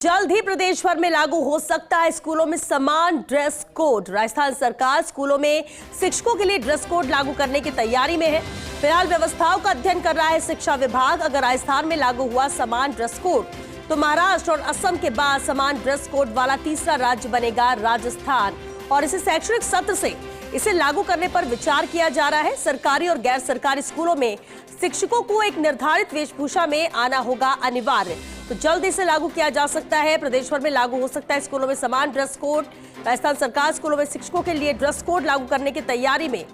जल्द ही प्रदेश भर में लागू हो सकता है स्कूलों में समान ड्रेस कोड। राजस्थान सरकार स्कूलों में शिक्षकों के लिए ड्रेस कोड लागू करने की तैयारी में है। फिलहाल व्यवस्थाओं का अध्ययन कर रहा है शिक्षा विभाग। अगर राजस्थान में लागू हुआ समान ड्रेस कोड तो महाराष्ट्र और असम के बाद समान ड्रेस कोड वाला तीसरा राज्य बनेगा राजस्थान, और इसी शैक्षणिक सत्र से इसे लागू करने पर विचार किया जा रहा है। सरकारी और गैर सरकारी स्कूलों में शिक्षकों को एक निर्धारित वेशभूषा में आना होगा अनिवार्य, तो जल्द इसे लागू किया जा सकता है। प्रदेश भर में लागू हो सकता है स्कूलों में समान ड्रेस कोड। राजस्थान सरकार स्कूलों में शिक्षकों के लिए ड्रेस कोड लागू करने की तैयारी में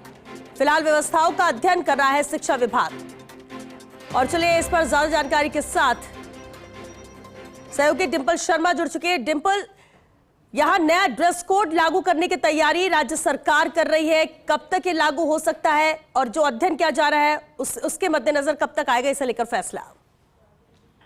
फिलहाल व्यवस्थाओं का अध्ययन कर रहा है शिक्षा विभाग। और चलिए इस पर ज्यादा जानकारी के साथ सहयोगी डिंपल शर्मा जुड़ चुके हैं। डिंपल, यहां नया ड्रेस कोड लागू करने की तैयारी राज्य सरकार कर रही है, कब तक ये लागू हो सकता है और जो अध्ययन किया जा रहा है उसके मद्देनजर कब तक आएगा इसे लेकर फैसला?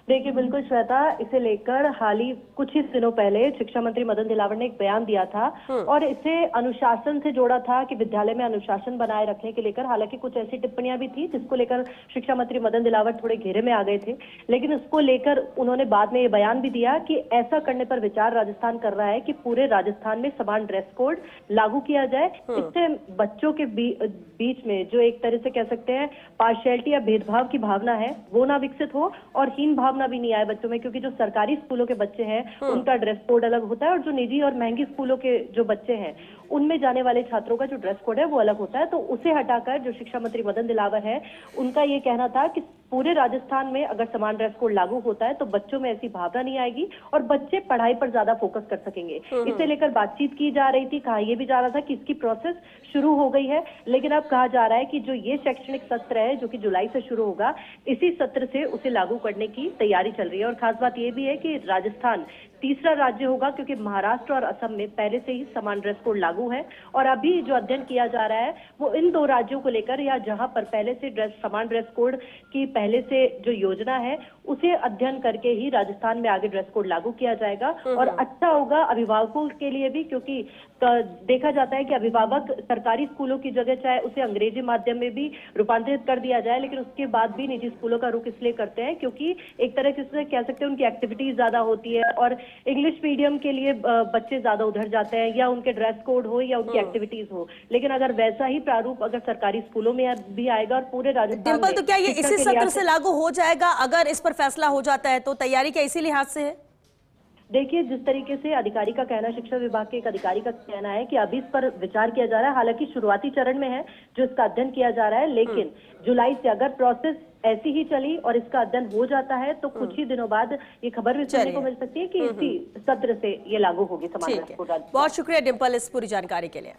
देखिए बिल्कुल श्वेता, इसे लेकर हाल ही कुछ ही दिनों पहले शिक्षा मंत्री मदन दिलावर ने एक बयान दिया था और इसे अनुशासन से जोड़ा था कि विद्यालय में अनुशासन बनाए रखने के लेकर। हालांकि कुछ ऐसी टिप्पणियां भी थी जिसको लेकर शिक्षा मंत्री मदन दिलावर थोड़े घेरे में आ गए थे, लेकिन उसको लेकर उन्होंने बाद में ये बयान भी दिया कि ऐसा करने पर विचार राजस्थान कर रहा है कि पूरे राजस्थान में समान ड्रेस कोड लागू किया जाए। इससे बच्चों के बीच में जो एक तरह से कह सकते हैं पार्शियलिटी या भेदभाव की भावना है वो ना विकसित हो और हीन भावना भी नहीं आए बच्चों में, क्योंकि जो सरकारी स्कूलों के बच्चे हैं उनका ड्रेस कोड अलग होता है और जो निजी और महंगी स्कूलों के जो बच्चे हैं उनमें जाने वाले छात्रों का जो ड्रेस कोड है वो अलग होता है। तो उसे हटाकर जो शिक्षा मंत्री मदन दिलावर है उनका ये कहना था कि पूरे राजस्थान में अगर समान ड्रेस कोड लागू होता है तो बच्चों में ऐसी भावना नहीं आएगी और बच्चे पढ़ाई पर ज्यादा फोकस कर सकेंगे। इसे लेकर बातचीत की जा रही थी, कहा यह भी जा रहा था कि इसकी प्रोसेस शुरू हो गई है, लेकिन अब कहा जा रहा है कि जो ये शैक्षणिक सत्र है जो कि जुलाई से शुरू होगा, इसी सत्र से उसे लागू करने की तैयारी चल रही है। और खास बात यह भी है कि राजस्थान तीसरा राज्य होगा क्योंकि महाराष्ट्र और असम में पहले से ही समान ड्रेस कोड लागू है और अभी जो अध्ययन किया जा रहा है वो इन दो राज्यों को लेकर, या जहां पर पहले से समान ड्रेस कोड की पहले से जो योजना है उसे अध्ययन करके ही राजस्थान में आगे ड्रेस कोड लागू किया जाएगा। और अच्छा होगा अभिभावकों के लिए भी, क्योंकि देखा जाता है कि अभिभावक सरकारी स्कूलों की जगह चाहे उसे अंग्रेजी माध्यम में भी रूपांतरित कर दिया जाए, लेकिन उसके बाद भी निजी स्कूलों का रुख इसलिए करते हैं क्योंकि एक तरह से कह सकते हैं उनकी एक्टिविटीज ज्यादा होती है और इंग्लिश मीडियम के लिए बच्चे ज्यादा उधर जाते हैं, या उनके ड्रेस कोड हो या उनकी एक्टिविटीज हो। लेकिन अगर वैसा ही प्रारूप अगर सरकारी स्कूलों में भी आएगा और पूरे राजस्थान में, तो क्या ये इसी सत्र से लागू हो जाएगा अगर इस पर फैसला हो जाता है? तो तैयारी क्या इसी लिहाज से है? देखिए जिस तरीके से अधिकारी का कहना, शिक्षा विभाग के एक अधिकारी का कहना है कि अभी इस पर विचार किया जा रहा है, हालांकि शुरुआती चरण में है जो इसका अध्ययन किया जा रहा है, लेकिन जुलाई से अगर प्रोसेस ऐसी ही चली और इसका अध्ययन हो जाता है तो कुछ ही दिनों बाद ये खबर भी सुनने को मिल सकती है कि इसी सत्र से ये लागू होगी समान ड्रेस कोड। बहुत शुक्रिया डिंपल इस पूरी जानकारी के लिए।